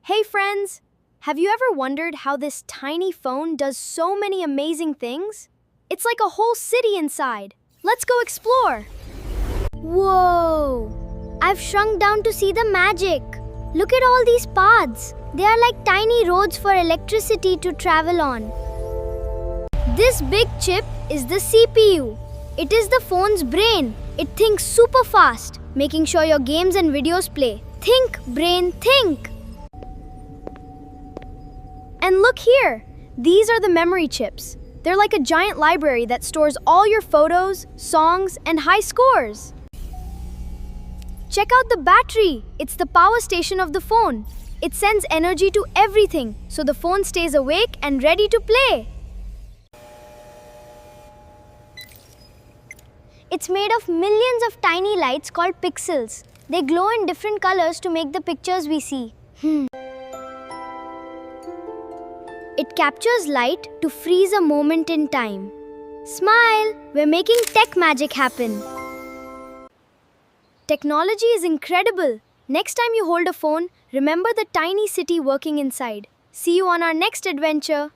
Hey friends! Have you ever wondered how this tiny phone does so many amazing things? It's like a whole city inside. Let's go explore! Whoa! I've shrunk down to see the magic. Look at all these paths. They are like tiny roads for electricity to travel on. This big chip is the CPU. It is the phone's brain. It thinks super fast, making sure your games and videos play. Think, brain, think! And look here! These are the memory chips. They're like a giant library that stores all your photos, songs, and high scores. Check out the battery! It's the power station of the phone. It sends energy to everything, so the phone stays awake and ready to play. It's made of millions of tiny lights called pixels. They glow in different colors to make the pictures we see. It captures light to freeze a moment in time. Smile! We're making tech magic happen. Technology is incredible. Next time you hold a phone, remember the tiny city working inside. See you on our next adventure.